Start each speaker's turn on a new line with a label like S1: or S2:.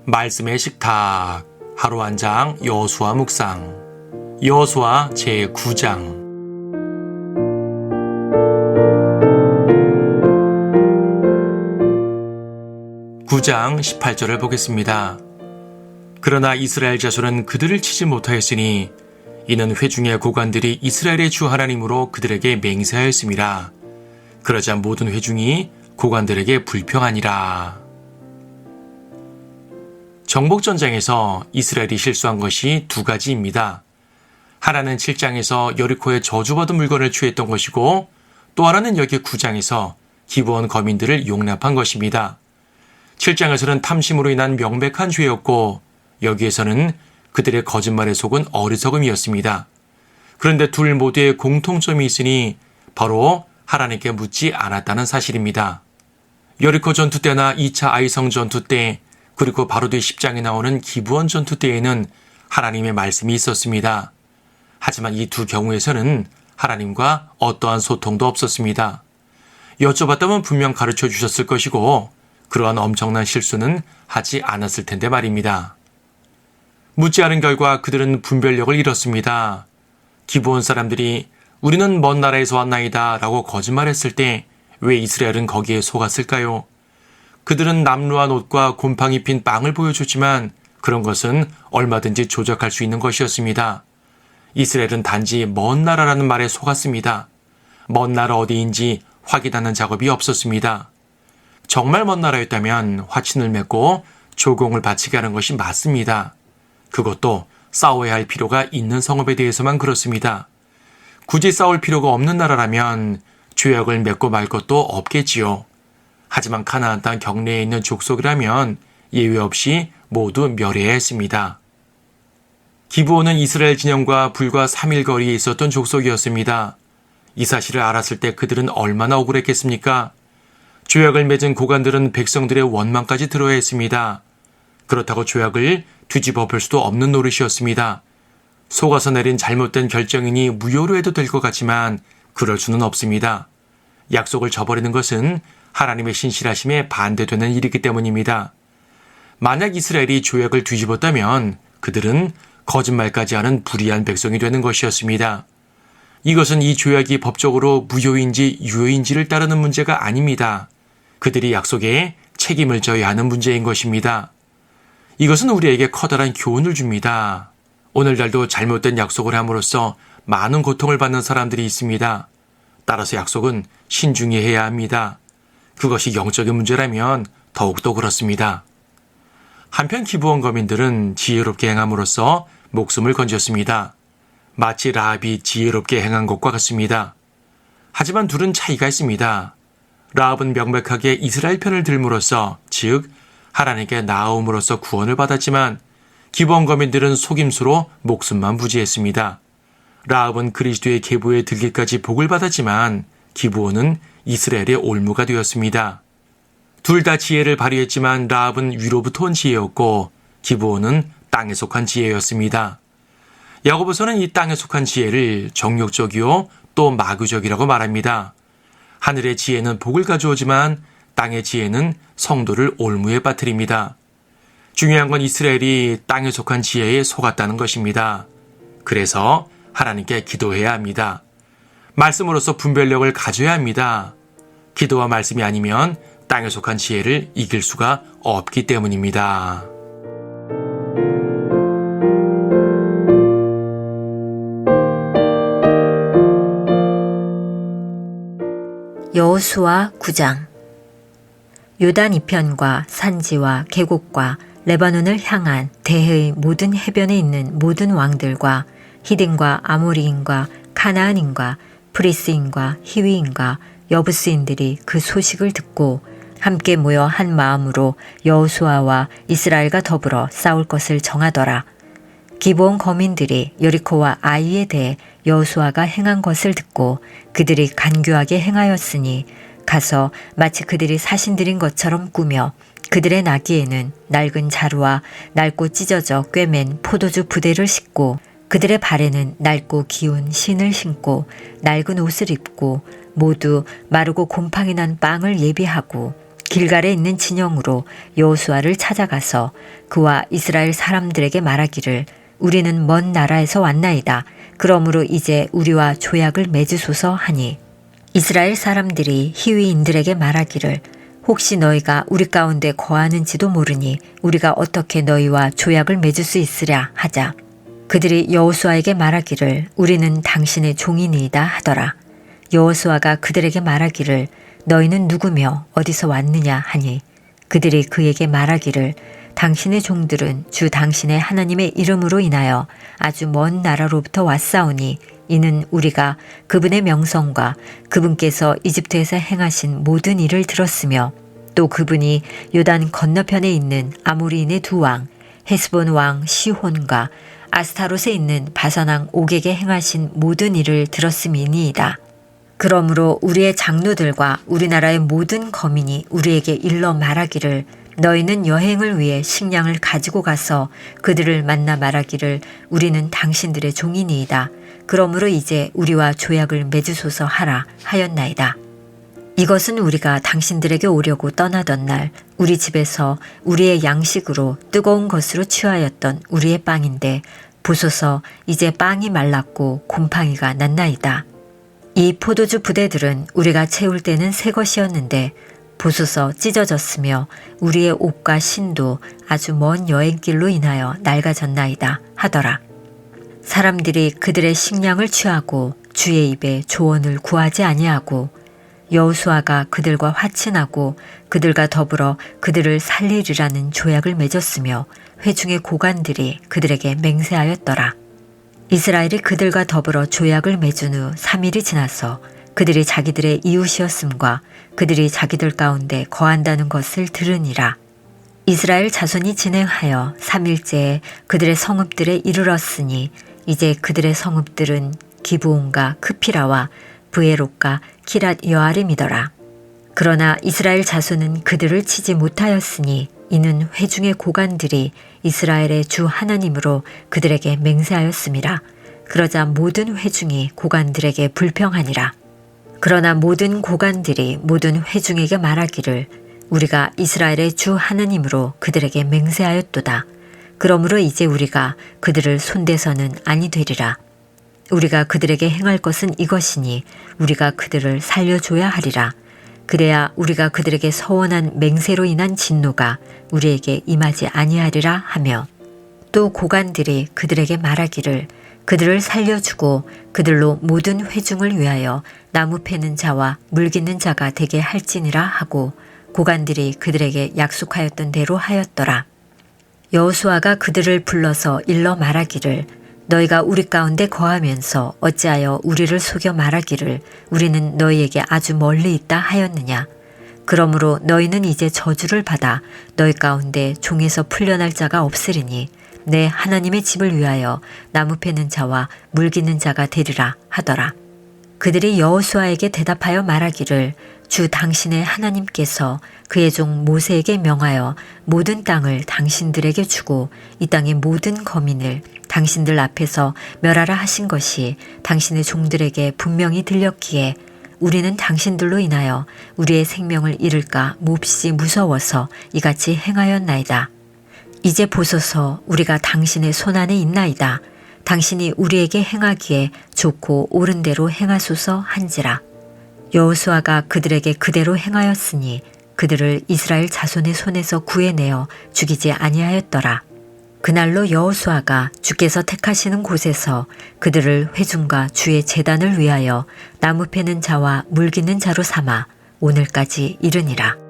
S1: 말씀의 식탁 하루 한 장 여호수아 묵상 여호수아 제9장 9장 18절을 보겠습니다. 그러나 이스라엘 자손은 그들을 치지 못하였으니 이는 회중의 고관들이 이스라엘의 주 하나님으로 그들에게 맹세하였음이라. 그러자 모든 회중이 고관들에게 불평하니라. 정복전쟁에서 이스라엘이 실수한 것이 두 가지입니다. 하나는 7장에서 여리코에 저주받은 물건을 취했던 것이고, 또 하나는 여기 9장에서 기브온 거민들을 용납한 것입니다. 7장에서는 탐심으로 인한 명백한 죄였고, 여기에서는 그들의 거짓말에 속은 어리석음이었습니다. 그런데 둘 모두의 공통점이 있으니 바로 하나님께 묻지 않았다는 사실입니다. 여리코 전투 때나 2차 아이성 전투 때, 그리고 바로 뒤 10장에 나오는 기브온 전투 때에는 하나님의 말씀이 있었습니다. 하지만 이 두 경우에서는 하나님과 어떠한 소통도 없었습니다. 여쭤봤다면 분명 가르쳐 주셨을 것이고, 그러한 엄청난 실수는 하지 않았을 텐데 말입니다. 묻지 않은 결과 그들은 분별력을 잃었습니다. 기브온 사람들이 우리는 먼 나라에서 왔나이다 라고 거짓말했을 때 왜 이스라엘은 거기에 속았을까요? 그들은 남루한 옷과 곰팡이 핀 빵을 보여줬지만 그런 것은 얼마든지 조작할 수 있는 것이었습니다. 이스라엘은 단지 먼 나라라는 말에 속았습니다. 먼 나라 어디인지 확인하는 작업이 없었습니다. 정말 먼 나라였다면 화친을 맺고 조공을 바치게 하는 것이 맞습니다. 그것도 싸워야 할 필요가 있는 성읍에 대해서만 그렇습니다. 굳이 싸울 필요가 없는 나라라면 조약을 맺고 말 것도 없겠지요. 하지만 가나안 땅 경내에 있는 족속이라면 예외 없이 모두 멸해야 했습니다. 기브온은 이스라엘 진영과 불과 3일 거리에 있었던 족속이었습니다. 이 사실을 알았을 때 그들은 얼마나 억울했겠습니까? 조약을 맺은 고관들은 백성들의 원망까지 들어야 했습니다. 그렇다고 조약을 뒤집어 볼 수도 없는 노릇이었습니다. 속아서 내린 잘못된 결정이니 무효로 해도 될 것 같지만 그럴 수는 없습니다. 약속을 저버리는 것은 하나님의 신실하심에 반대되는 일이기 때문입니다. 만약 이스라엘이 조약을 뒤집었다면 그들은 거짓말까지 하는 불의한 백성이 되는 것이었습니다. 이것은 이 조약이 법적으로 무효인지 유효인지를 따르는 문제가 아닙니다. 그들이 약속에 책임을 져야 하는 문제인 것입니다. 이것은 우리에게 커다란 교훈을 줍니다. 오늘날도 잘못된 약속을 함으로써 많은 고통을 받는 사람들이 있습니다. 따라서 약속은 신중히 해야 합니다. 그것이 영적인 문제라면 더욱더 그렇습니다. 한편 기브온 거민들은 지혜롭게 행함으로써 목숨을 건졌습니다. 마치 라합이 지혜롭게 행한 것과 같습니다. 하지만 둘은 차이가 있습니다. 라합은 명백하게 이스라엘 편을 들므로써, 즉 하나님께 나아옴으로써 구원을 받았지만 기브온 거민들은 속임수로 목숨만 부지했습니다. 라합은 그리스도의 계보에 들기까지 복을 받았지만 기브온은 이스라엘의 올무가 되었습니다. 둘 다 지혜를 발휘했지만 라합은 위로부터 온 지혜였고 기브온은 땅에 속한 지혜였습니다. 야고보서는 이 땅에 속한 지혜를 정욕적이요 또 마귀적이라고 말합니다. 하늘의 지혜는 복을 가져오지만 땅의 지혜는 성도를 올무에 빠뜨립니다. 중요한 건 이스라엘이 땅에 속한 지혜에 속았다는 것입니다. 그래서 하나님께 기도해야 합니다. 말씀으로서 분별력을 가져야 합니다. 기도와 말씀이 아니면 땅에 속한 지혜를 이길 수가 없기 때문입니다.
S2: 여호수아 9장. 요단 이편과 산지와 계곡과 레바논을 향한 대해의 모든 해변에 있는 모든 왕들과 히딘과 아모리인과 가나안인과 브리스인과 히위인과 여부스인들이 그 소식을 듣고 함께 모여 한 마음으로 여호수아와 이스라엘과 더불어 싸울 것을 정하더라. 기브온 거민들이 여리코와 아이에 대해 여호수아가 행한 것을 듣고 그들이 간교하게 행하였으니 가서 마치 그들이 사신들인 것처럼 꾸며 그들의 나귀에는 낡은 자루와 낡고 찢어져 꿰맨 포도주 부대를 싣고 그들의 발에는 낡고 기운 신을 신고 낡은 옷을 입고 모두 마르고 곰팡이 난 빵을 예비하고 길갈에 있는 진영으로 여호수아를 찾아가서 그와 이스라엘 사람들에게 말하기를 우리는 먼 나라에서 왔나이다. 그러므로 이제 우리와 조약을 맺으소서 하니 이스라엘 사람들이 히위인들에게 말하기를 혹시 너희가 우리 가운데 거하는지도 모르니 우리가 어떻게 너희와 조약을 맺을 수 있으랴 하자. 그들이 여호수아에게 말하기를 우리는 당신의 종이니이다 하더라. 여호수아가 그들에게 말하기를 너희는 누구며 어디서 왔느냐 하니 그들이 그에게 말하기를 당신의 종들은 주 당신의 하나님의 이름으로 인하여 아주 먼 나라로부터 왔사오니 이는 우리가 그분의 명성과 그분께서 이집트에서 행하신 모든 일을 들었으며 또 그분이 요단 건너편에 있는 아모리인의 두 왕 헤스본 왕 시혼과 아스타롯에 있는 바산 왕 옥에게 행하신 모든 일을 들었음이니이다. 그러므로 우리의 장로들과 우리나라의 모든 거민이 우리에게 일러 말하기를 너희는 여행을 위해 식량을 가지고 가서 그들을 만나 말하기를 우리는 당신들의 종이니이다. 그러므로 이제 우리와 조약을 맺으소서 하라 하였나이다. 이것은 우리가 당신들에게 오려고 떠나던 날 우리 집에서 우리의 양식으로 뜨거운 것으로 취하였던 우리의 빵인데 보소서 이제 빵이 말랐고 곰팡이가 났나이다. 이 포도주 부대들은 우리가 채울 때는 새 것이었는데 보소서 찢어졌으며 우리의 옷과 신도 아주 먼 여행길로 인하여 낡아졌나이다 하더라. 사람들이 그들의 식량을 취하고 주의 입에 조언을 구하지 아니하고 여호수아가 그들과 화친하고 그들과 더불어 그들을 살리리라는 조약을 맺었으며 회중의 고관들이 그들에게 맹세하였더라. 이스라엘이 그들과 더불어 조약을 맺은 후 3일이 지나서 그들이 자기들의 이웃이었음과 그들이 자기들 가운데 거한다는 것을 들으니라. 이스라엘 자손이 진행하여 3일째에 그들의 성읍들에 이르렀으니 이제 그들의 성읍들은 기브온과 크피라와 브에롯과 키랏 여아림이더라. 그러나 이스라엘 자손은 그들을 치지 못하였으니 이는 회중의 고관들이 이스라엘의 주 하나님으로 그들에게 맹세하였음이라. 그러자 모든 회중이 고관들에게 불평하니라. 그러나 모든 고관들이 모든 회중에게 말하기를 우리가 이스라엘의 주 하나님으로 그들에게 맹세하였도다. 그러므로 이제 우리가 그들을 손대서는 아니 되리라. 우리가 그들에게 행할 것은 이것이니 우리가 그들을 살려줘야 하리라. 그래야 우리가 그들에게 서원한 맹세로 인한 진노가 우리에게 임하지 아니하리라 하며 또 고관들이 그들에게 말하기를 그들을 살려주고 그들로 모든 회중을 위하여 나무 패는 자와 물깃는 자가 되게 할지니라 하고 고관들이 그들에게 약속하였던 대로 하였더라. 여호수아가 그들을 불러서 일러 말하기를 너희가 우리 가운데 거하면서 어찌하여 우리를 속여 말하기를 우리는 너희에게 아주 멀리 있다 하였느냐. 그러므로 너희는 이제 저주를 받아 너희 가운데 종에서 풀려날 자가 없으리니 내 하나님의 집을 위하여 나무 패는 자와 물깃는 자가 되리라 하더라. 그들이 여호수아에게 대답하여 말하기를 주 당신의 하나님께서 그의 종 모세에게 명하여 모든 땅을 당신들에게 주고 이 땅의 모든 거민을 당신들 앞에서 멸하라 하신 것이 당신의 종들에게 분명히 들렸기에 우리는 당신들로 인하여 우리의 생명을 잃을까 몹시 무서워서 이같이 행하였나이다. 이제 보소서 우리가 당신의 손안에 있나이다. 당신이 우리에게 행하기에 좋고 옳은 대로 행하소서 한지라. 여호수아가 그들에게 그대로 행하였으니 그들을 이스라엘 자손의 손에서 구해내어 죽이지 아니하였더라. 그날로 여호수아가 주께서 택하시는 곳에서 그들을 회중과 주의 제단을 위하여 나무 패는 자와 물깃는 자로 삼아 오늘까지 이르니라.